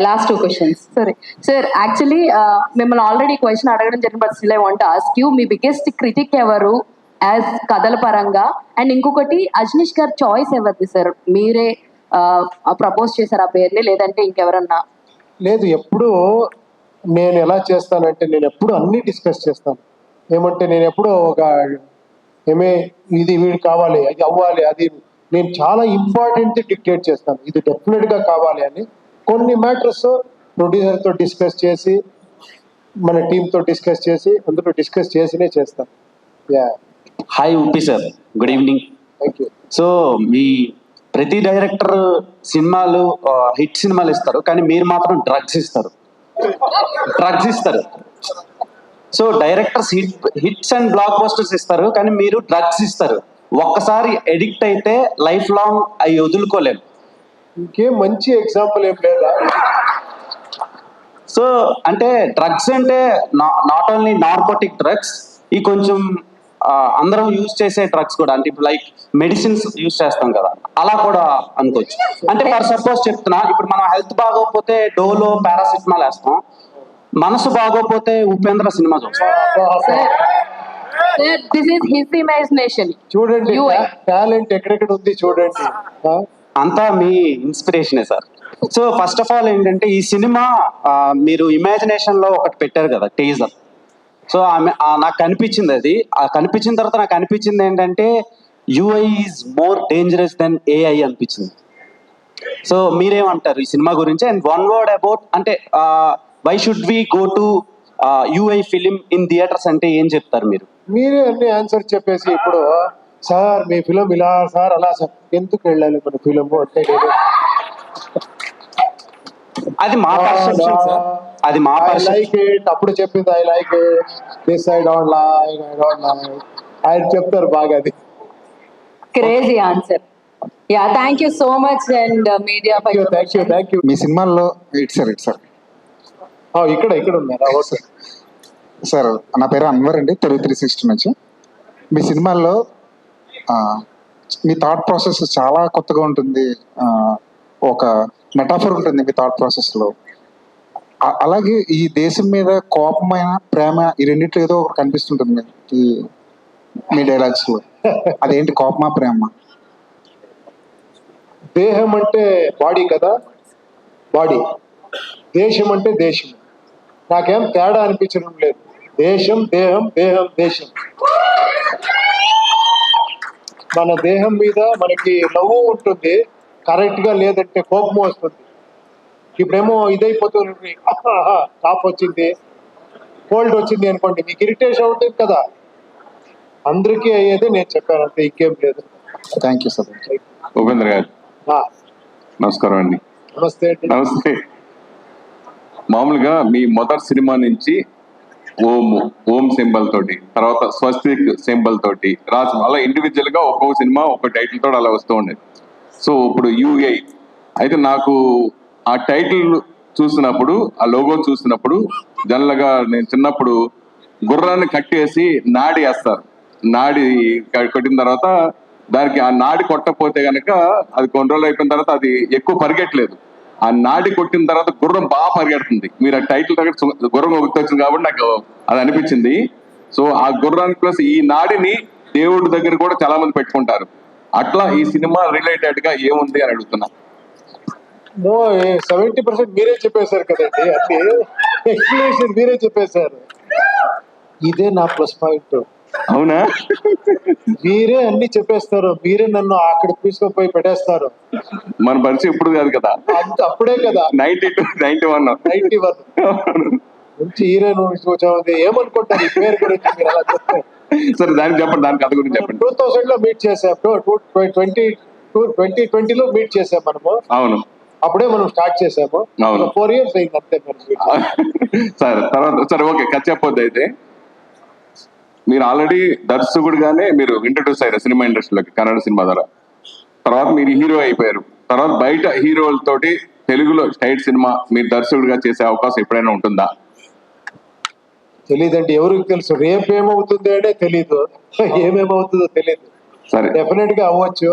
Last 2 questions. సరే sir, actually మిమ్మల్ని already question అడగడం జరిగింది, but still I want to ask you, me biggest critic ఎవరు as కథల పరంగా? అండ్ ఇంకొకటి, అజనీష్ గారు చాయిస్ ఎవరిది సార్? మీరే ప్రపోజ్ చేశారు ఆ పేరుని, లేదంటే ఇంకెవరన్నా? లేదు, ఎప్పుడు నేను ఎలా చేస్తానంటే నేను ఎప్పుడు అన్ని డిస్కస్ చేస్తాను. ఏమంటే నేను ఎప్పుడో ఒక ఇది వీడు కావాలి, అది అవ్వాలి, అది నేను చాలా ఇంపార్టెంట్ డిక్టేట్ చేస్తాను, ఇది డెఫినెట్గా కావాలి అని. కొన్ని మ్యాటర్స్ ప్రొడ్యూసర్తో డిస్కస్ చేసి, మన టీంతో డిస్కస్ చేసి, అందులో డిస్కస్ చేసినే చేస్తాను. Yeah. Hi Uppi sir, good evening. Thank you. So మీ ప్రతి డైరెక్టర్ సినిమాలు హిట్ సినిమాలు ఇస్తారు, కానీ మీరు మాత్రం డ్రగ్స్ ఇస్తారు. So directors hits and black busters ఇస్తారు, కానీ మీరు డ్రగ్స్ ఇస్తారు. ఒక్కసారి ఎడిక్ట్ అయితే లైఫ్ లాంగ్ అవి వదులుకోలేము. ఇంకేం మంచి ఎగ్జాంపుల్ ఏం లేదా? సో అంటే డ్రగ్స్ అంటే నాట్ ఓన్లీ నార్కోటిక్ డ్రగ్స్, ఈ కొంచెం అందరం యూజ్ చేసే డ్రగ్స్ కూడా, అంటే ఇప్పుడు లైక్ మెడిసిన్స్ యూజ్ చేస్తాం కదా, అలా కూడా అనుకోవచ్చు. అంటే ఫర్ సపోజ్ చెప్తున్నా, ఇప్పుడు మనం హెల్త్ బాగోకపోతే డోలో పారాసిటమాల్ వేస్తాం, మనసు బాగోకపోతే ఉపేంద్ర సినిమా చూస్తాం. This is his imagination. చూడండి టాలెంట్ ఎక్కడెక్కడ ఉంది చూడండి. అంతా మీ ఇన్స్పిరేషనే sir. So first of all ఏంటంటే, ఈ సినిమా మీరు ఇమాజినేషన్ లో ఒకటి పెట్టారు కదా, టీజర్. సో నాకు కనిపించింది, అది కనిపించిన తర్వాత నాకు అనిపించింది ఏంటంటే, UI is more dangerous than AI అనిపించింది. సో మీరేమంటారు ఈ సినిమా గురించి? అండ్ వన్ వర్డ్ అబౌట్, అంటే why should we go to UI film in theatres అంటే ఏం చెప్తారు మీరు? మీరే అన్ని ఆన్సర్ చెప్పేసి, ఇప్పుడు సార్ మీ ఫిలిం ఇలా సార్ అలా సార్, ఎందుకు వెళ్ళాలి మన ఫిలిం అంటే? అది మా పర్సెప్షన్ సార్, అది మా లైక్ ఇట్. అప్పుడు చెప్పింది I like it, this I don't like, I don't like. ఆయన చెప్తారు బాగా. అది crazy answer. Yeah, thank you so much and media. Thank you. మీ సినిమాల్లో ఇట్ సార్ ఇక్కడ ఉన్నారా? ఓకే సార్, నా పేరు అన్వర్ అండి, తెలుగు 360 నుంచి. మీ సినిమాల్లో మీ థాట్ ప్రాసెస్ చాలా కొత్తగా ఉంటుంది, ఒక మెటాఫర్ ఉంటుంది మీ థాట్ ప్రాసెస్లో. అలాగే ఈ దేశం మీద కోపమైన ప్రేమ, ఈ రెండింటిలో ఏదో ఒకటి కనిపిస్తుంటుంది మీ డైలాగ్స్లో. అదేంటి, కోపమా ప్రేమ? దేహం అంటే బాడీ కదా, బాడీ. దేశం అంటే దేశం. నాకేం తేడా అనిపించడం లేదు. దేశం దేహం, దేహం దేశం. మన దేహం మీద మనకి నవ్వు ఉంటుంది, కరెక్ట్ గా లేదంటే కోపం వస్తుంది. ఇప్పుడేమో ఇదైపోతుంది, కాఫ్ వచ్చింది, కోల్డ్ వచ్చింది అనుకోండి, మీకు ఇరిటేషన్ అవుతుంది కదా. అందరికీ అయ్యేది నేను చెప్పాను, అంతే, ఇంకేం లేదు. Thank you sir. ఉపేంద్ర గారు నమస్కారం అండి. నమస్తే. నమస్తే. మామూలుగా మీ మొదటి సినిమా నుంచి ఓం సింబల్ తోటి, తర్వాత స్వస్తిక్ సింబల్ తోటి రాసి, అలా ఇండివిజువల్ గా ఒక్కొక్క సినిమా ఒక టైటిల్ తోటి అలా వస్తూ ఉండేది. సో ఇప్పుడు యూఐ అయితే, నాకు ఆ టైటిల్ చూసినప్పుడు, ఆ లోగో చూసినప్పుడు, జనరల్గా నేను చిన్నప్పుడు గుర్రాన్ని కట్టేసి నాడి వేస్తారు. నాడి కొట్టిన తర్వాత దానికి ఆ నాడి కొట్టకపోతే కనుక అది కొన్ని రోజులు అయిపోయిన తర్వాత అది ఎక్కువ పరిగెట్టలేదు. ఆ నాడి కొట్టిన తర్వాత గుర్రం బాగా పరిగెడుతుంది. మీరు ఆ టైటిల్ దగ్గర గుర్రం గుర్తొచ్చింది కాబట్టి నాకు అది అనిపించింది. సో ఆ గుర్రానికి ప్లస్ ఈ నాడిని దేవుడి దగ్గర కూడా చాలా మంది పెట్టుకుంటారు. అట్లా ఈ సినిమా రిలేటెడ్ గా ఏముంది అని అడుగుతున్నా. 70% మీరే చెప్పేశారు కదండి, అన్ని ఎక్స్ప్లెనేషన్ మీరే చెప్పేశారు. ఇదే నా ప్లస్ పాయింట్. అవునా? మీరే అన్ని చెప్పేస్తారు, మీరే నన్ను అక్కడ తీసుకొని పెట్టేస్తారు. మన పరిచయం ఇప్పుడు కాదు కదా, అప్పుడే కదా, 91 మంచి హీరోయిన్ చూసామంది. ఏమనుకుంటారు ఈ పేరు గురించి మీరు అలా చెప్తే? సరే, దానికి చెప్పండి, దాని కథ గురించి చెప్పండి. 2000 లో మీట్ చేసాం, 2020లో మీట్ చేసాం మనము. అవును, అప్పుడే మనం స్టార్ట్ చేసాము. 4 years అయింది అంతే. సరే, తర్వాత సరే ఓకే, కథ చెప్పొద్దు. అయితే మీరు ఆల్రెడీ దర్శకుడుగానే మీరు ఇంట్రడ్యూస్ అయ్యారు సినిమా ఇండస్ట్రీలోకి కన్నడ సినిమా ద్వారా. తర్వాత మీరు హీరో అయిపోయారు. తర్వాత బయట హీరోలతోటి తెలుగులో స్టైట్ సినిమా మీరు దర్శకుడిగా చేసే అవకాశం ఎప్పుడైనా ఉంటుందా? తెలీదండి, ఎవరికి తెలుసు. రేపు ఏమవుతుంది అంటే తెలీదు, ఏమేమవుతుందో తెలీదు. సరే, డెఫినెట్ గా అవ్వచ్చు.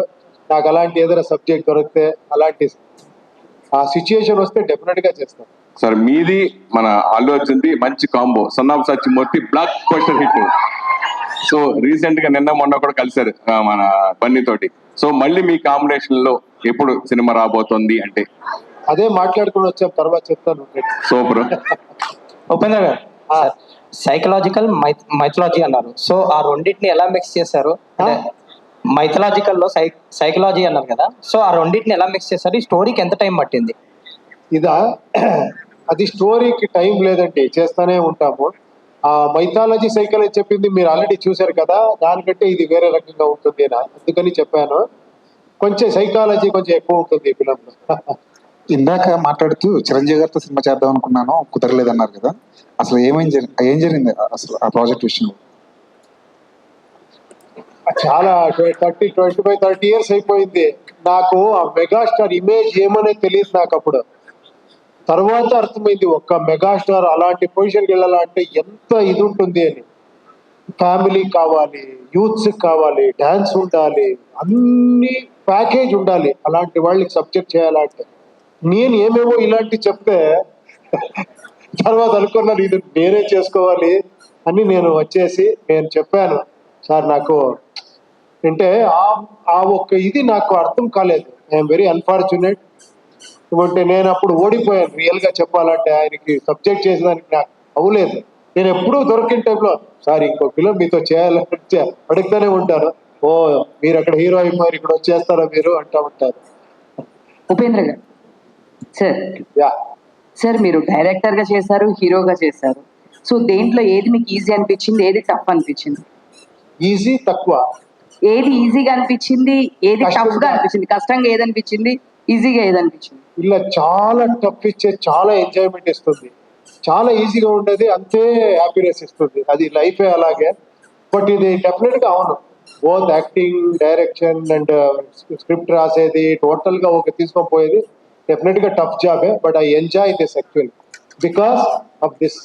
నాకు అలాంటి ఏదైనా సబ్జెక్ట్ దొరికితే అలాంటి ఆ సిచ్యుయేషన్ వస్తే డెఫినెట్ గా చేస్తాను. సార్ మీది మన అల్లు అర్జున్ది మంచి combo, son of Satyamurthy block buster hit. So recent గా నిన్న మొన్న కూడా కలిశారు మన బన్నీ తోటి. సో మళ్ళీ మీ కాంబినేషన్ లో ఎప్పుడు సినిమా రాబోతోంది అంటే? అదే మాట్లాడుకుని వచ్చాం, తర్వాత చెప్తాను. సూపర్. ఉపేంద్ర గారు, సైకలాజికల్ మైథలాజీ అన్నారు. సో ఆ రెండింటిని ఎలా మిక్స్ చేశారు? అంటే మైథలాజికల్ లో సైకలాజీ అన్నారు కదా, సో ఆ రెండింటిని ఎలా మిక్స్ చేశారు? ఈ స్టోరీకి ఎంత టైం పట్టింది? ఇదా, అది స్టోరీకి టైం లేదండి, చేస్తానే ఉంటాము. ఆ మైథాలజీ సైకాలజీ చెప్పింది మీరు ఆల్రెడీ చూశారు కదా, దానికంటే ఇది వేరే రకంగా ఉంటుంది అందుకని చెప్పాను. కొంచెం సైకాలజీ కొంచెం ఎక్కువ ఉంటుంది ఈ ఫిలంలో. ఇందాక మాట్లాడుతూ చిరంజీవి గారితో సినిమా చేద్దాం అనుకున్నాను, కుదరలేదన్నారు కదా, అసలు ఏం జరిగింది అసలు ఆ ప్రాజెక్ట్ విషయంలో? చాలా 25-30 years అయిపోయింది. నాకు ఆ మెగాస్టార్ ఇమేజ్ ఏమనే తెలియదు నాకు అప్పుడు. తర్వాత అర్థమైంది, ఒక్క మెగాస్టార్ అలాంటి పొజిషన్కి వెళ్ళాలంటే ఎంత ఇది ఉంటుంది అని. ఫ్యామిలీ కావాలి, యూత్స్ కావాలి, డాన్స్ ఉండాలి, అన్ని ప్యాకేజ్ ఉండాలి అలాంటి వాళ్ళకి సబ్జెక్ట్ చేయాలంటే. నేను ఏమేమో ఇలాంటి చెప్తే తర్వాత అనుకున్నాను ఇది నేనే చేసుకోవాలి అని. నేను వచ్చేసి నేను చెప్పాను, సార్ నాకు అంటే ఆ ఒక్క ఇది నాకు అర్థం కాలేదు. I'm very unfortunate. ఎందుకంటే నేను అప్పుడు ఓడిపోయాను రియల్ గా చెప్పాలంటే. ఆయనకి సబ్జెక్ట్ చేసేదానికి నాకు అవ్వలేదు. నేను ఎప్పుడూ దొరికిన టైంలో సార్ ఇంకో ఫిలిం మీతో చేయాలని అడుగుతూనే ఉంటాను. ఓ మీరు అక్కడ హీరో అయిపోయారు, ఇక్కడ వచ్చేస్తారా మీరు అంటూ ఉంటారు. ఉపేంద్ర గారు సార్, యా, సార్ మీరు డైరెక్టర్ గా చేశారు, హీరోగా చేశారు. సో దేంట్లో ఏది మీకు ఈజీ అనిపించింది, ఏది టఫ్ అనిపించింది? ఈజీ తక్కువ. ఏది ఈజీగా అనిపించింది, ఏది టఫ్ గా అనిపించింది? కష్టంగా ఏది అనిపించింది, ఈజీగా ఏది అనిపించింది? ఇలా చాలా టఫ్ ఇచ్చే చాలా ఎంజాయ్మెంట్ ఇస్తుంది, చాలా ఈజీగా ఉండేది అంతే హ్యాపీనెస్ ఇస్తుంది. అది లైఫే అలాగే. బట్ ఇది డెఫినెట్ గా అవును, both acting, direction and script రాసేది టోటల్ గా ఒక తీసుకొని పోయేది డెఫినెట్ గా టఫ్ జాబే. But I enjoy this actually because of this.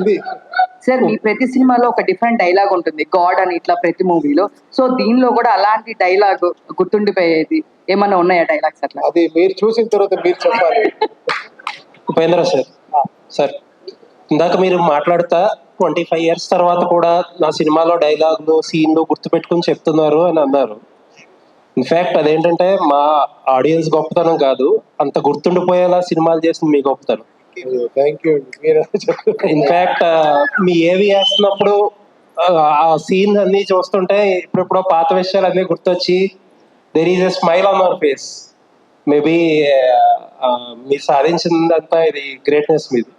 ఇది సార్ మీ ప్రతి సినిమాలో ఒక డిఫరెంట్ డైలాగ్ ఉంటుంది, గాడ్ అని ఇట్లా ప్రతి మూవీలో. సో దీనిలో కూడా అలాంటి డైలాగ్ గుర్తుండిపోయేది ఏమన్నా ఉన్నాయా డైలాగ్స్ అట్లా? అది మీరు చూసిన తర్వాత మీరు చెప్పాలి. ఉపేంద్ర సార్, ఇందాక మీరు మాట్లాడుతా 25 years తర్వాత కూడా నా సినిమాలో డైలాగులు, సీన్లు గుర్తుపెట్టుకుని చెప్తున్నారు అని అన్నారు. ఇన్ఫాక్ట్ అదేంటంటే మా ఆడియన్స్ గొప్పతనం కాదు, అంత గుర్తుండిపోయేలా సినిమాలు చేసింది మీ గొప్పతనం. థ్యాంక్ యూ అండి, మీరు ఇన్ఫాక్ట్ మీ ఏవి వేస్తున్నప్పుడు ఆ సీన్ అన్ని చూస్తుంటే ఇప్పుడెప్పుడో పాత విషయాలు అన్ని గుర్తొచ్చి there is a smile on hour face. Maybe మీరు సాధించిందంతా ఇది గ్రేట్నెస్ మీది.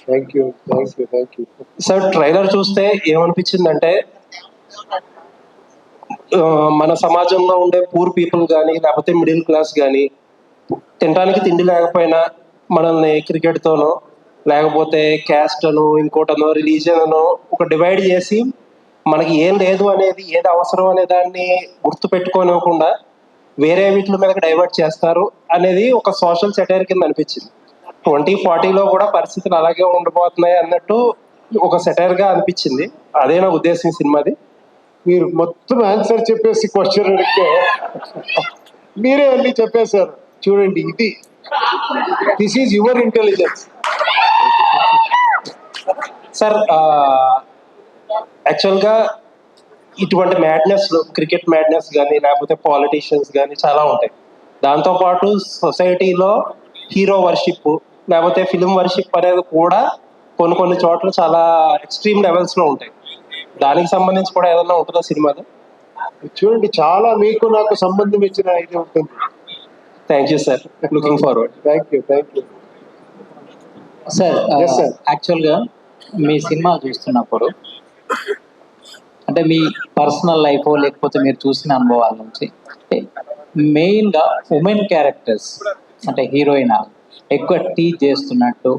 Thank you. సార్ ట్రైలర్ చూస్తే ఏమనిపించిందంటే మన సమాజంలో ఉండే పూర్ పీపుల్ కానీ లేకపోతే మిడిల్ క్లాస్ కానీ తినడానికి తిండి లేకపోయినా మనల్ని క్రికెట్తోనో లేకపోతే క్యాస్ట్ అనో ఇంకోటనో రిలీజియన్ అనో ఒక డివైడ్ చేసి మనకి ఏం లేదు అనేది, ఏది అవసరం అనే దాన్ని గుర్తు పెట్టుకోనివ్వకుండా వేరే వీటి మీదకి డైవర్ట్ చేస్తారు అనేది ఒక సోషల్ సెటైర్ కింద అనిపించింది. 2040లో కూడా పరిస్థితులు అలాగే ఉండబోతున్నాయి అన్నట్టు ఒక సెటైర్ గా అనిపించింది. అదే నా ఉద్దేశం సినిమాది. మీరు మొత్తం ఆన్సర్ చెప్పేసి క్వశ్చన్ అడిగితే మీరే అన్ని చెప్పేశారు. చూడండి, ఇది this is your intelligence. Sir యాక్చువల్గా ఇటువంటి మ్యాడ్నెస్, క్రికెట్ మ్యాడ్నెస్ కానీ లేకపోతే పాలిటీషియన్స్ కానీ చాలా ఉంటాయి. దాంతోపాటు సొసైటీలో హీరో వర్షిప్ లేకపోతే ఫిలిం వర్షిప్ అనేది కూడా కొన్ని చోట్ల చాలా ఎక్స్ట్రీమ్ లెవెల్స్లో ఉంటాయి. దానికి సంబంధించి కూడా ఏదైనా ఉంటుందా సినిమాలో? చూడండి, చాలా మీకు నాకు సంబంధం ఇచ్చిన ఇది ఉంటుంది. Thank you sir, looking forward. Thank you. Sir Yes, sir. యాక్చువల్గా మీ సినిమా చూస్తున్నప్పుడు అంటే మీ పర్సనల్ లైఫ్ లేకపోతే మీరు చూసిన అనుభవాల నుంచి మెయిన్గా ఉమెన్ క్యారెక్టర్స్ అంటే హీరోయిన్ ఎక్కువ టీచ్ చేస్తున్నట్టు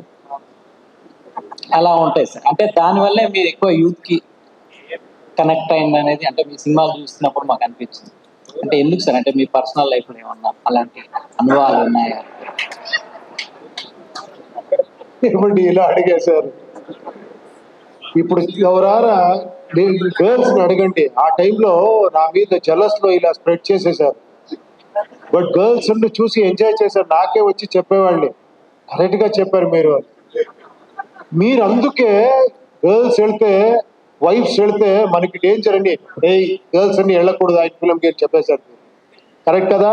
అలా ఉంటాయి సార్. అంటే దానివల్లే మీరు ఎక్కువ యూత్కి కనెక్ట్ అయింది అనేది అంటే మీ సినిమాలు చూస్తున్నప్పుడు మాకు అనిపించింది. అంటే ఎందుకు సార్? అంటే మీ పర్సనల్ లైఫ్లో ఏమన్నా అలాంటి అనుభవాలు ఉన్నాయా? ఏమండి ఇలా అడిగేశారు? ఇప్పుడు ఎవరారా గర్ల్స్ ని అడగండి, ఆ టైంలో నా మీద జలస్ లో ఇలా స్ప్రెడ్ చేసేసారు. బట్ గర్ల్స్ ఉండి చూసి ఎంజాయ్ చేశారు, నాకే వచ్చి చెప్పేవాళ్ళని కరెక్ట్ గా చెప్పారు మీరు అందుకే గర్ల్స్ వెళ్తే వైఫ్స్ వెళ్తే మనకి డేంజర్ అని గర్ల్స్ అన్ని వెళ్ళకూడదు ఆయన ఫిల్మ్కి అని చెప్పేశారు. కరెక్ట్ కదా?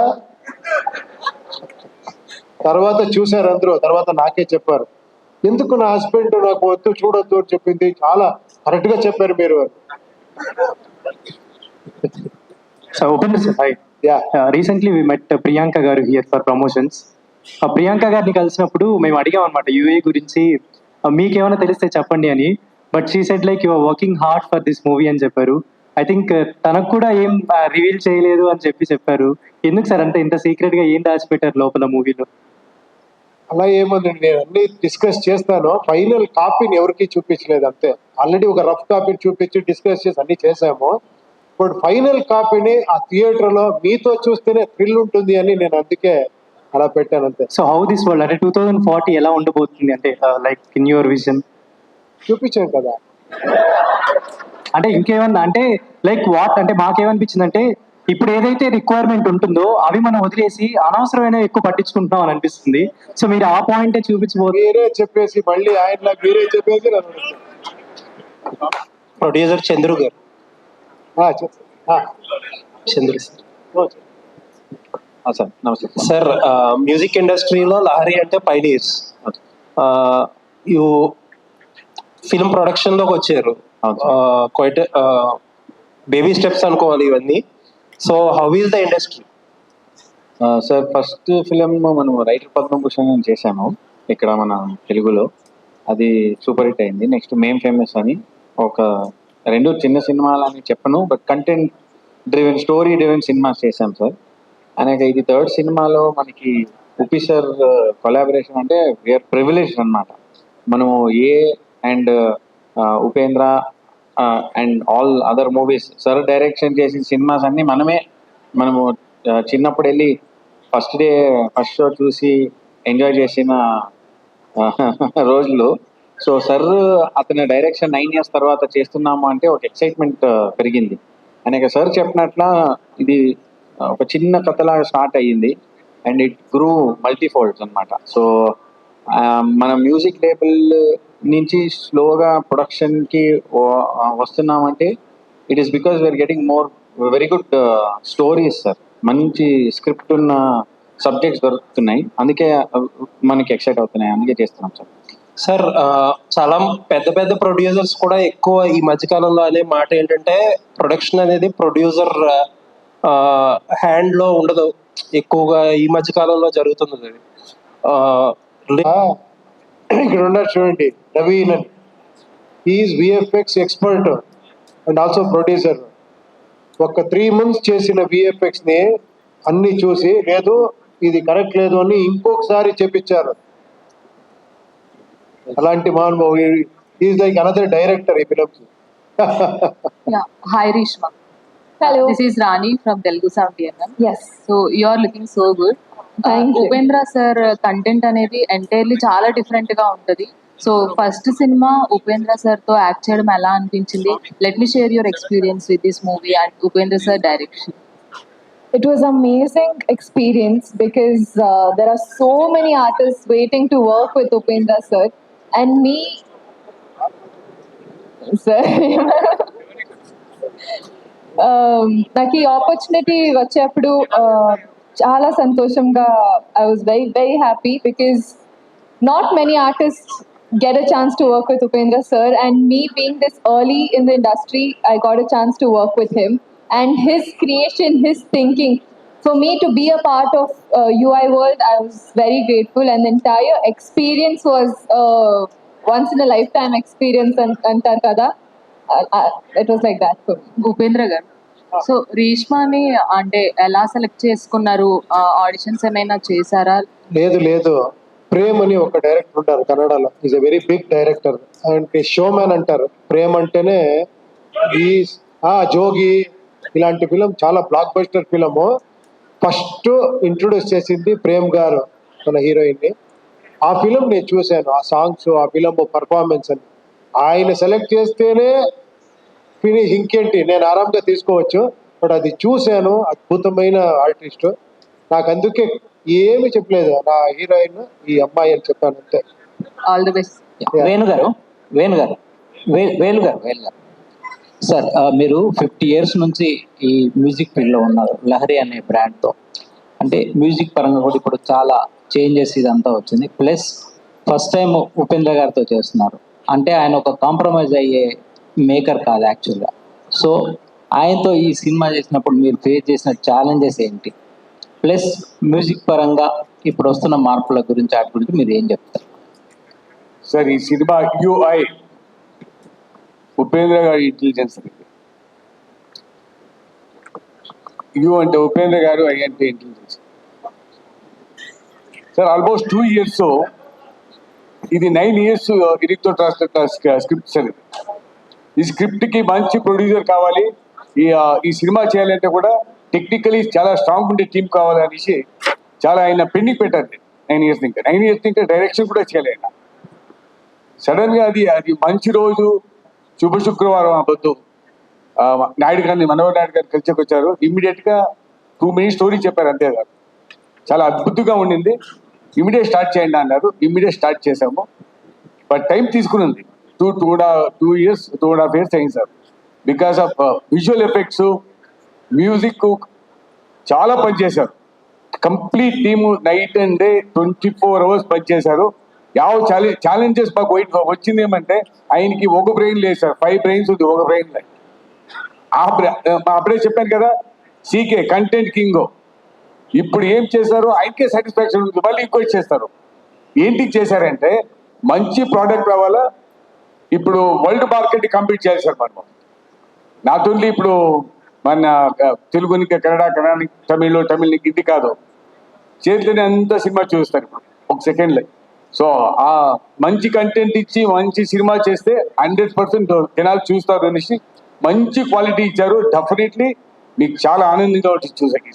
తర్వాత చూశారు అందరూ, తర్వాత నాకే చెప్పారు ఎందుకు నా హస్బెండ్ నాకు వద్దు చూడొద్దు అని చెప్పింది, చాలా కరెక్ట్ గా చెప్పారు మీరు. So, Upendra sir, hi. Yeah. Recently we met Priyanka garu here for promotions. Priyanka గారిని కలిసినప్పుడు మేము అడిగాం అనమాట యూఏ గురించి, మీకేమైనా తెలిస్తే చెప్పండి అని. But she said like you are working hard for this movie అని చెప్పారు. ఐ థింక్ తనకు కూడా ఏం రివీల్ చేయలేదు అని చెప్పారు. ఎందుకు సార్ అంటే ఇంత సీక్రెట్ గా ఏం దాచిపెట్టారు లోపల మూవీలో? అలా ఏముందండి, నేను అన్ని డిస్కస్ చేస్తాను, ఫైనల్ కాపీని ఎవరికి చూపించలేదు అంతే. ఆల్రెడీ ఒక రఫ్ కాపీని చూపించి డిస్కస్ చేసి అన్ని చేసాము. ఇప్పుడు ఫైనల్ కాపీని ఆ థియేటర్ లో మీతో చూస్తేనే థ్రిల్ ఉంటుంది అని నేను అందుకే అలా పెట్టాను అంతే. సో హౌ దిస్ వరల్డ్ అంటే 2040 ఎలా ఉండబోతుంది అంటే లైక్ ఇన్ యువర్ విజన్ చూపించాను కదా. అంటే ఇంకేమన్నా అంటే లైక్ వాట్ అంటే మాకేమనిపించింది అంటే ఇప్పుడు ఏదైతే రిక్వైర్మెంట్ ఉంటుందో అవి మనం వదిలేసి అనవసరమైన ఎక్కువ పట్టించుకుంటున్నాం అని అనిపిస్తుంది. సో మీరు ఆ పాయింటే చూపించబోదు. మీరే చెప్పేసి మళ్ళీ ఆయనలా మీరే చెప్పేసి ప్రొడ్యూసర్ చంద్రు గారు. చంద్రు సార్ నమస్తే సార్. మ్యూజిక్ ఇండస్ట్రీలో లహరి అంటే పైనీర్స్. ఫిల్మ్ ప్రొడక్షన్ లోకి వచ్చారు, క్వైట్ బేబీ స్టెప్స్ అనుకోవాలి ఇవన్నీ. So how is the industry? Sir first film మనం రైటర్ పద్మభూషణ్ చేసాము ఇక్కడ మన తెలుగులో, అది సూపర్ హిట్ అయింది. నెక్స్ట్ మేం ఫేమస్ అని ఒక 2 చిన్న సినిమాలు అని చెప్పను, but content driven story driven cinemas చేసాం సార్. అనేక ఇది 3rd సినిమాలో మనకి ఉపి సార్ కొలాబరేషన్ అంటే వీఆర్ ప్రివిలేజ్డ్ అనమాట. మనము and Upendra and all other movies sir direction చేసిన సినిమాస్ అన్ని మనము చిన్నప్పుడు వెళ్ళి ఫస్ట్ షో చూసి ఎంజాయ్ చేసిన రోజులు. సో సార్ అతని డైరెక్షన్ 9 years తర్వాత చేస్తున్నాము అంటే ఒక ఎక్సైట్మెంట్ పెరిగింది. అనేక సార్ చెప్పినట్ల ఇది ఒక చిన్న కథలాగా స్టార్ట్ అయ్యింది అండ్ ఇట్ గ్రూ మల్టీఫోల్డ్స్ అనమాట. సో మన మ్యూజిక్ లేబుల్ నుంచి స్లోగా ప్రొడక్షన్కి వస్తున్నామంటే it is because we are getting more very good stories sir. మంచి స్క్రిప్ట్ ఉన్న సబ్జెక్ట్స్ దొరుకుతున్నాయి, అందుకే మనకి ఎక్సైట్ అవుతున్నాయి, అందుకే చేస్తున్నాం సార్. సార్ చాలా పెద్ద పెద్ద ప్రొడ్యూసర్స్ కూడా ఎక్కువ ఈ మధ్యకాలంలో అనే మాట ఏంటంటే ప్రొడక్షన్ అనేది ప్రొడ్యూసర్ హ్యాండ్ లో ఉండదు, ఎక్కువగా ఈ మధ్యకాలంలో జరుగుతుంది. ఇక్కడ ఉన్నారు చూడండి Naveen, is VFX expert and also producer. ఒక 3 months చేసిన విఎఫ్ఎక్స్ ని అన్ని చూసి లేదు ఇది కరెక్ట్ లేదు అని ఇంకొకసారి చెప్పించారు. అలాంటి మహానుభావు, ఈజ్ లైక్ అనదర్ డైరెక్టర్ ఈ film. Hi Rishma. Hello. This is Rani from Telugu Sound TNM. Yes. So you are looking so good. Thank you. Upendra sir content అనేది ఎంటైర్లీ చాలా డిఫరెంట్ గా ఉంటది. So first cinema Upendra sir తో act చేయడం ఎలా అనిపించింది? Let me share your experience with this movie and Upendra sir direction. It was amazing experience because there are so many artists waiting to work with Upendra sir and me. Sir, నాకు ఈ opportunity వచ్చేప్పుడు చాలా సంతోషంగా I was very very happy because not many artists get a chance to work with Upendra sir, and me being this early in the industry, I got a chance to work with him. And his creation, his thinking, for me to be a part of UI World, I was very grateful. And the entire experience was once in a lifetime experience. And Tarkada, it was like that for me. Upendra గారు, so రీష్మాని అంటే ఎలా select చేసుకున్నారు? Auditions ఏమైనా చేశారా? లేదు ప్రేమ్ అని ఒక director ఉంటారు కన్నడలో, is a very big director and showman అంటారు. ప్రేమ్ అంటేనే ఈ జోగి ఇలాంటి ఫిలిం చాలా blockbuster film. First introduce చేసింది ప్రేమ్ గారు మన హీరోయిన్ని. ఆ ఫిలిం నేను చూశాను, ఆ సాంగ్స్, ఆ ఫిలిం పర్ఫార్మెన్స్ అని. ఆయన సెలెక్ట్ చేస్తేనే ఫినిష్, ఇంకేంటి నేను ఆరాంగా తీసుకోవచ్చు. బట్ అది చూశాను, అద్భుతమైన ఆర్టిస్ట్. నాకు అందుకే ఏమి చెప్పలేదు, నా హీరోయిన్ ఈ అమ్మాయి అని చెప్పాను అంతే. All the best. వేలు గారు సార్, మీరు 50 years నుంచి ఈ మ్యూజిక్ ఫీల్డ్లో ఉన్నారు లహరి అనే బ్రాండ్తో. అంటే మ్యూజిక్ పరంగా కూడా ఇప్పుడు చాలా చేంజెస్ ఇదంతా వచ్చింది. ప్లస్ ఫస్ట్ టైం ఉపేంద్ర గారితో చేస్తున్నారు. అంటే ఆయన ఒక కాంప్రమైజ్ అయ్యే మేకర్ కాదు యాక్చువల్గా. సో ఆయనతో ఈ సినిమా చేసినప్పుడు మీరు ఫేస్ చేసిన ఛాలెంజెస్ ఏంటి? ప్లస్ మ్యూజిక్ పరంగా ఇప్పుడు వస్తున్న మార్పుల గురించి వాటి గురించి మీరు ఏం చెప్తారు? సార్, ఈ సినిమా యూఐ ఉపేంద్ర గారి ఇంటెలిజెన్స్. యు అంటే ఉపేంద్ర గారు, ఐ అంటే ఇంటెలిజెన్స్. సార్ ఆల్మోస్ట్ 2 years, ఇది 9 years ఇరిక్తో రాసిన స్క్రిప్ట్ సార్. ఈ స్క్రిప్ట్కి మంచి ప్రొడ్యూసర్ కావాలి, ఈ సినిమా చేయాలంటే కూడా టెక్నికలీ చాలా స్ట్రాంగ్ ఉండే టీం కావాలి అనేసి చాలా ఆయన పెండింగ్ పెట్టారు 9 years ఇంకా. 9 years ఇంకా డైరెక్షన్ కూడా చేయాలి ఆయన. సడన్గా అది మంచి రోజు శుభ శుక్రవారం అవ్వద్దు, నాయుడు గారిని మనోహర్ నాయుడు గారు కలిసి వచ్చారు. ఇమ్మీడియట్గా 2 minutes స్టోరీ చెప్పారు అంతే గారు. చాలా అద్భుతంగా ఉండింది. ఇమ్మీడియట్ స్టార్ట్ చేయండి అన్నారు. ఇమ్మీడియట్ స్టార్ట్ చేసాము. బట్ టైం తీసుకునింది. 2 years 2.5 years అయింది సార్. Because of visual effects, music చాలా పనిచేశారు. Complete team night and day 24 hours పనిచేశారు. ఛాలెంజెస్ మాకు వచ్చింది ఏమంటే, ఆయనకి ఒక బ్రెయిన్ లేదు సార్, 5 brains ఉంది ఒక బ్రెయిన్. అప్పుడే చెప్పాను కదా, సీకే కంటెంట్ కింగ్. ఇప్పుడు ఏం చేశారు, ఆయనకే సాటిస్ఫాక్షన్ ఉంది, మళ్ళీ ఇంకోటి చేస్తారు. ఏంటి చేశారంటే, మంచి ప్రోడక్ట్ రావాలా, ఇప్పుడు వరల్డ్ మార్కెట్ కంపీట్ చేయాలి సార్. మనం నాట్ ఓన్లీ ఇప్పుడు మన తెలుగునికి కన్నడ తమిళ్ ఇంటి కాదు, చేతిలోనే అంత సినిమా చూస్తారు ఇప్పుడు ఒక సెకండ్లో. సో ఆ మంచి కంటెంట్ ఇచ్చి మంచి సినిమా చేస్తే 100% జనాలు చూస్తారు అనేసి మంచి క్వాలిటీ ఇచ్చారు. డెఫినెట్లీ మీకు చాలా ఆనందంగా ఉంటుంది చూసాక.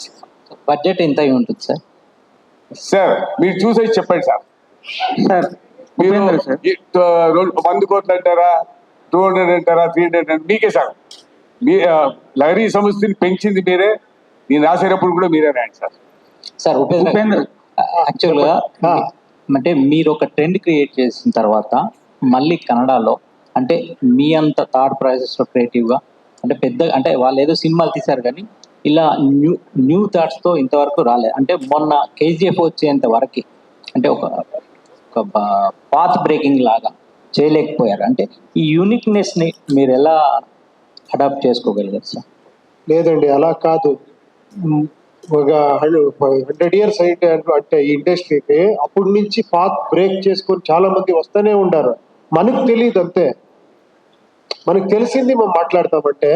బడ్జెట్ ఎంత అయి ఉంటుంది సార్? సార్ మీరు చూసేసి చెప్పండి సార్. మీరు 100 కోట్లు అంటారా, 200 అంటారా, 300 అంటారా, మీకే సార్. మీ లహరి సంస్థని పెంచింది మీరే, నేను రాసేటప్పుడు కూడా మీరే రాయండి సార్. సార్ ఉపేంద్ర, యాక్చువల్గా అంటే మీరు ఒక ట్రెండ్ క్రియేట్ చేసిన తర్వాత మళ్ళీ కన్నడలో అంటే మీ అంత థాట్ ప్రాసెస్లో క్రియేటివ్గా అంటే అంటే వాళ్ళు ఏదో సినిమాలు తీశారు కానీ ఇలా న్యూ థాట్స్తో ఇంతవరకు రాలేదు. అంటే మొన్న KGF వచ్చేంత వరకు అంటే ఒక పాత్ బ్రేకింగ్ లాగా చేయలేకపోయారు. అంటే ఈ యూనిక్నెస్ని మీరు ఎలా అడాప్ట్ చేసుకోగలిగారు సార్? లేదండి, అలా కాదు. ఒక 100 years అయితే అంటే ఈ ఇండస్ట్రీకి అప్పటి నుంచి పాత్ బ్రేక్ చేసుకొని చాలా మంది వస్తూనే ఉంటారు. మనకు తెలియదు అంతే. మనకు తెలిసింది మనం మాట్లాడతామంటే,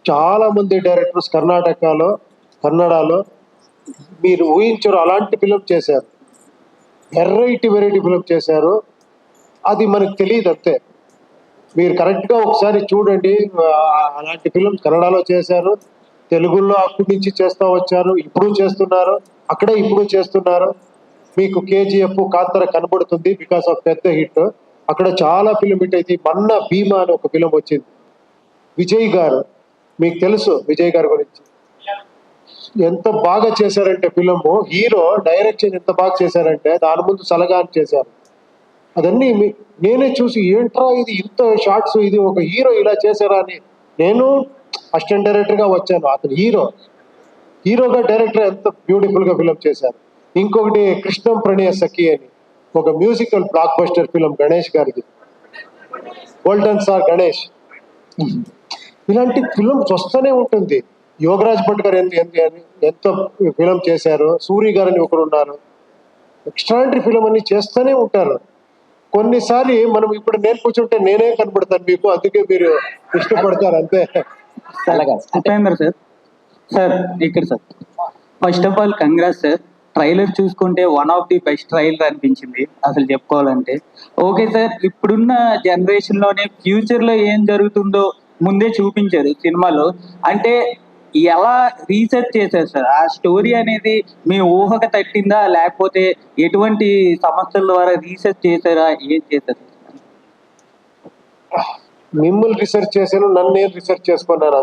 చాలా మంది డైరెక్టర్స్ కన్నడలో మీరు ఊహించరు అలాంటి ఫిలిం చేశారు. వెరైటీ ఫిలిం చేశారు. అది మనకు తెలియదు అంతే. మీరు కరెక్ట్గా ఒకసారి చూడండి. అలాంటి ఫిలిమ్స్ కన్నడలో చేశారు, తెలుగులో అక్కడి నుంచి చేస్తూ వచ్చారు, ఇప్పుడు చేస్తున్నారు, అక్కడే ఇప్పుడు చేస్తున్నారు. మీకు KGF, కాంతార కనబడుతుంది బికాస్ ఆఫ్ పెద్ద హిట్. అక్కడ చాలా ఫిలిం హిట్ అయితే మొన్న భీమా అని ఒక ఫిలిం వచ్చింది. విజయ్ గారు, మీకు తెలుసు విజయ్ గారి గురించి, ఎంత బాగా చేశారంటే ఫిలిము. హీరో డైరెక్షన్ ఎంత బాగా చేశారంటే, దాని ముందు సలగాన్ చేశారు. అదన్నీ నేనే చూసి ఏంట్రా ఇది ఇంత షార్ట్స్, ఇది ఒక హీరో ఇలా చేశారా అని. నేను అసిస్టెంట్ డైరెక్టర్గా వచ్చాను, అతను హీరోగా డైరెక్టర్ ఎంత బ్యూటిఫుల్గా ఫిలిం చేశారు. ఇంకొకటి కృష్ణం ప్రణయ సఖి అని ఒక musical block buster film Ganesh గారిది, గోల్డెన్ స్టార్ గణేష్. ఇలాంటి ఫిలిమ్స్ వస్తూనే ఉంటుంది. యోగరాజ్ భట్ గారు ఎంత ఫిలిం చేశారు. సూరి గారని ఒకరు ఉన్నారు, ఎక్స్ట్రాడినరీ ఫిలిం అన్ని చేస్తూనే ఉంటారు. కొన్నిసార్లు మనం ఇప్పుడు నేను కూర్చుంటే నేనే కనబడతాను మీకు, అందుకే మీరు ఇష్టపడతారు అంతే. ఉపేంద్ర సార్ ఇక్కడ sir, first of all congrats sir. Trailer చూసుకుంటే one of the best trailer అనిపించింది అసలు చెప్పుకోవాలంటే. ఓకే సార్, ఇప్పుడున్న జనరేషన్లోనే ఫ్యూచర్లో ఏం జరుగుతుందో ముందే చూపించారు సినిమాలో. అంటే ఎలా రీసెర్చ్ చేశారు సార్? ఆ స్టోరీ అనేది మీ ఊహకు తట్టిందా, లేకపోతే ఎటువంటి సంస్థల ద్వారా రీసెర్చ్ చేశారా, ఏం చేశారు? మిమ్మల్ని రీసెర్చ్ చేశాను, నన్ను నేను రీసెర్చ్ చేసుకున్నాను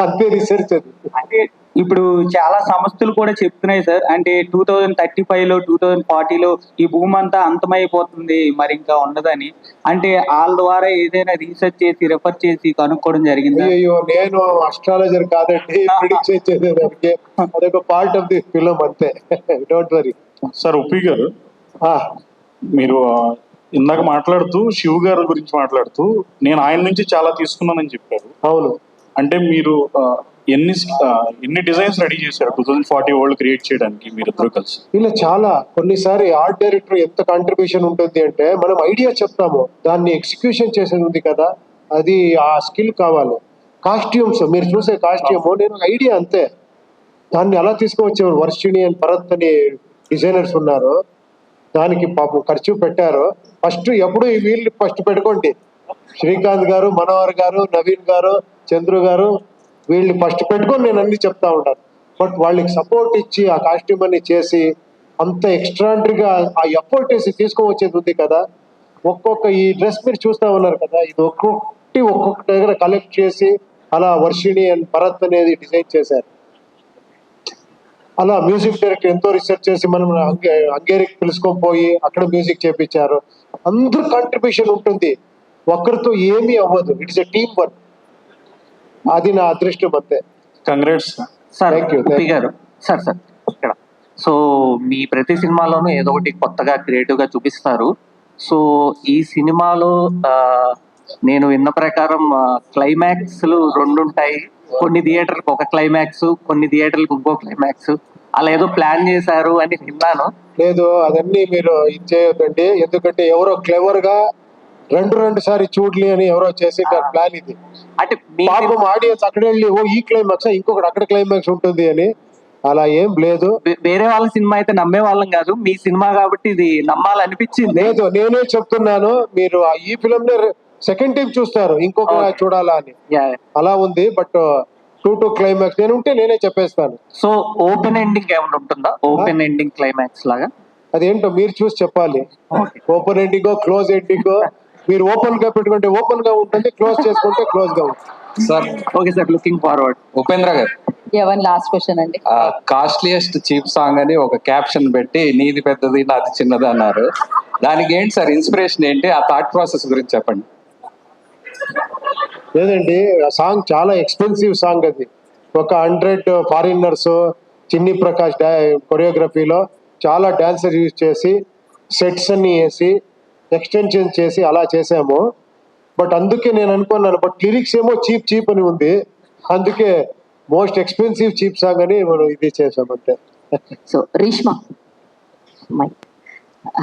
అంతే రీసెర్చ్ అది. అంటే ఇప్పుడు చాలా సంస్థలు కూడా చెప్తున్నాయి సార్, అంటే 2035లో 2040లో ఈ భూమి అంతా అంతమైపోతుంది, మరి ఇంకా ఉండదని. అంటే వాళ్ళ ద్వారా ఏదైనా రీసెర్చ్ చేసి రెఫర్ చేసి కనుక్కోవడం జరిగింది. అయ్యో, నేను అస్ట్రాలజర్ కాదండి, ప్రిడిక్ట్ చేసేదానికి అదొక పార్ట్ ఆఫ్ ది ఫిలం అంతే. Don't worry. సార్ ఉప్పి గారు, మీరు ఇందాక మాట్లాడుతూ శివ్ గారి గురించి మాట్లాడుతూ నేను ఆయన నుంచి చాలా తీసుకున్నానని చెప్పారు. అవును. అంటే మీరు ఎన్ని డిజైన్స్ రెడీ చేశారు 2040 వరల్డ్ క్రియేట్ చేయడానికి మీరు ఇద్దరు కలిసి? ఇలా చాలా కొన్నిసారి ఆర్ట్ డైరెక్టర్ ఎంత కాంట్రిబ్యూషన్ ఉంటుంది అంటే, మనం ఐడియా చెప్తాము, దాన్ని ఎగ్జిక్యూషన్ చేసేది ఉంది కదా, అది ఆ స్కిల్ కావాలి. కాస్ట్యూమ్స్ మీరు చూసే కాస్ట్యూమ్ నేను ఐడియా అంతే, దాన్ని అలా తీసుకువచ్చేవారు. వర్షిణి అండ్ భరత్ అని డిజైనర్స్ ఉన్నారు, దానికి పాపం ఖర్చు పెట్టారు. ఫస్ట్ ఎప్పుడు ఈ వీళ్ళు ఫస్ట్ పెట్టుకోండి, శ్రీకాంత్ గారు, మనోహర్ గారు, నవీన్ గారు, చంద్రు గారు, వీళ్ళని ఫస్ట్ పెట్టుకొని నేను అన్ని చెప్తా ఉంటాను. బట్ వాళ్ళకి సపోర్ట్ ఇచ్చి ఆ కాస్ట్యూమ్ అన్ని చేసి అంత ఎక్స్ట్రాండరీగా ఆ ఎఫర్ట్ వేసి తీసుకొని ఉంది కదా. ఒక్కొక్క ఈ డ్రెస్ మీరు చూస్తా ఉన్నారు కదా, ఇది ఒక్కొక్క దగ్గర కలెక్ట్ చేసి అలా వర్షిణి అండ్ భరత్ అనేది డిజైన్ చేశారు. అలా మ్యూజిక్ డైరెక్టర్ ఎంతో రీసెర్చ్ చేసి మనం హంగేరికి పిలుచుకొని పోయి అక్కడ మ్యూజిక్ చేపించారు. అందరూ కాంట్రిబ్యూషన్ ఉంటుంది, ఒక్కరితో ఏమీ అవ్వదు. It's a team work. అది నా అదృష్టం అంతే. Congrats sir. థ్యాంక్ యూ గారు సార్ ఇక్కడ సో మీ ప్రతి సినిమాలోనూ ఏదో ఒకటి కొత్తగా క్రియేటివ్ గా చూపిస్తారు. సో ఈ సినిమాలో నేను విన్న ప్రకారం క్లైమాక్స్లు 2 ఉంటాయి. కొన్ని థియేటర్లకు ఒక క్లైమాక్స్, కొన్ని థియేటర్లకు ఇంకో క్లైమాక్స్, అలా ఏదో ప్లాన్ చేశారు అని విన్నాను. లేదు, అదన్నీ మీరు ఇచ్చేయద్దండి, ఎందుకంటే ఎవరో క్లెవర్ గా రెండు సారి చూడలి అని ఎవరో చేసి ప్లాన్ ఇది. అంటే పాపం ఆడియన్స్ అక్కడ వెళ్ళి ఓ ఈ క్లైమాక్స్ ఇంకొకటి అక్కడ క్లైమాక్స్ ఉంటుంది అని అలా ఏం లేదు. వేరే వాళ్ళ సినిమా అయితే నమ్మే వాళ్ళం కాదు, మీ సినిమా కాబట్టి ఇది నమ్మాలనిపించింది. లేదు, నేనే చెప్తున్నాను, మీరు ఈ ఫిలిం ని సెకండ్ టైం చూస్తారు, ఇంకొక చూడాలా అని అలా ఉంది. బట్ 2 క్లైమాక్స్ నేను ఉంటే నేనే చెప్పేస్తాను. సో ఓపెన్ ఎండింగ్ ఏమైనా ఉంటుందా? ఓపెన్ ఎండింగ్ క్లైమాక్స్ లాగా అదేంటో మీరు చూసి చెప్పాలి. ఓపెన్ ఎండింగో క్లోజ్ ఎండింగో, మీరు ఓపెన్ గా పెట్టుకుంటే ఓపెన్ గా ఉంటుంది, క్లోజ్ చేసుకుంటే క్లోజ్ గా ఉంటుంది. Sir okay sir, looking forward. Upendra గారు, లాస్ట్ క్వశ్చన్ అండి. కాస్ట్లీయెస్ట్ చీప్ సాంగ్ అని ఒక క్యాప్షన్ పెట్టి నీది పెద్దది నాది చిన్నది అన్నారు. దానికి ఏంటి సార్ ఇన్స్పిరేషన్ ఏంటి? ఆ థాట్ ప్రాసెస్ గురించి చెప్పండి. లేదండి, ఆ సాంగ్ చాలా ఎక్స్పెన్సివ్ సాంగ్. అది ఒక 100 ఫారినర్స్ చిన్ని ప్రకాష్ కొరియోగ్రఫీలో చాలా డాన్సర్ యూజ్ చేసి సెట్స్ అన్ని వేసి ఎక్స్టెన్షన్ చేసి అలా చేసాము. బట్ అందుకే నేను అనుకున్నాను, బట్ లిరిక్స్ ఏమో చీప్ అని ఉంది, అందుకే మోస్ట్ ఎక్స్పెన్సివ్ చీప్ సాంగ్ అని మనం ఇది చేసాం అంతే. So Reshma,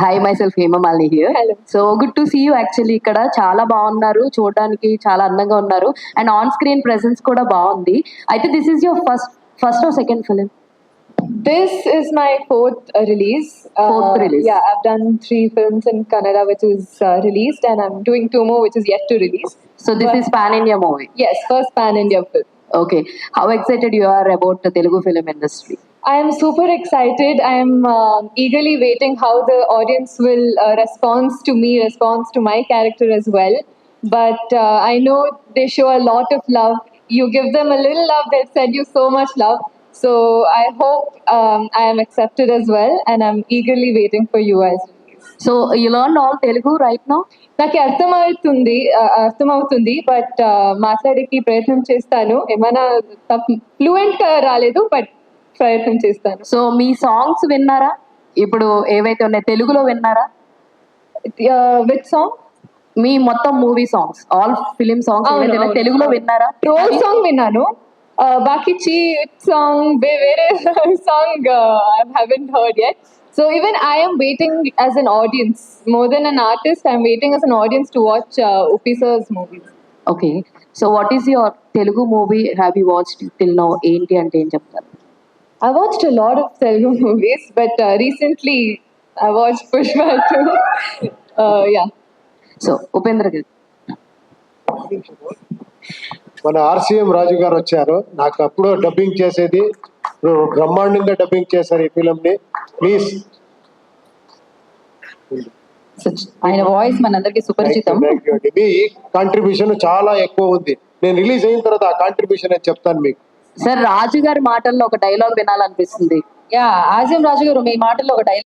hi, myself Hemamalini here. So good to see you. Actually ఇక్కడ చాలా బాగున్నారు, చూడడానికి చాలా అందంగా ఉన్నారు, అండ్ ఆన్ స్క్రీన్ ప్రెసెన్స్ కూడా బాగుంది. అయితే this is your first or second film? This is my fourth release. Fourth release. Yeah, I've done 3 films in Kannada which is released, and I'm doing 2 more which is yet to release. So this is pan-India movie? Yes, first pan-India film. Okay. How excited you are about the Telugu film industry? I am super excited. I am eagerly waiting how the audience will respond to my character as well. But I know they show a lot of love. You give them a little love, they'll send you so much love. So I hope I am accepted as well, and I'm eagerly waiting for you guys. So you learned all Telugu right now? నాకు అర్థమవుతుంది, but మాట్లాడేకి ప్రయత్నం చేస్తాను. ఏమైనా fluent రాలేదు, but ప్రయత్నం చేస్తాను. So మీ songs విన్నారా? ఇప్పుడు ఏవైతే ఉన్నాయి తెలుగులో విన్నారా? With song? మీ మొత్తం movie songs, all film songs తెలుగులో విన్నారా? రోల్ సాంగ్ విన్నాను, బాకీ చీప్ సాంగ్ వేరే song I haven't heard yet. So even I am waiting as an audience, more than an artist, I'm waiting as an audience to watch Uppi sir's movies. Okay. So what is your Telugu movie have you watched till now? Enti ante em cheptaru? I watched a lot of Telugu movies, but recently I watched Pushpa 2. Yeah. So Upendra గారు, మన RCM రాజు గారు వచ్చారు, నాకు అప్పుడు dubbing చేసేది, బ్రహ్మాండంగా dubbing చేశారు ఈ ఫిలిం ని. ప్లీజ్. ఆయన వాయిస్ మనందరికి సుపరిచితం. మీ కాంట్రిబ్యూషన్ చాలా ఎక్కువ ఉంది. నేను రిలీజ్ అయిన తర్వాత ఆ కాంట్రిబ్యూషన్ అని చెప్తాను మీకు. సార్ రాజు గారి మాటల్లో ఒక డైలాగ్ వినాలనిపిస్తుంది. యా ఆజిం రాజు గారు మీ మాటల్లో ఒక డైలాగ్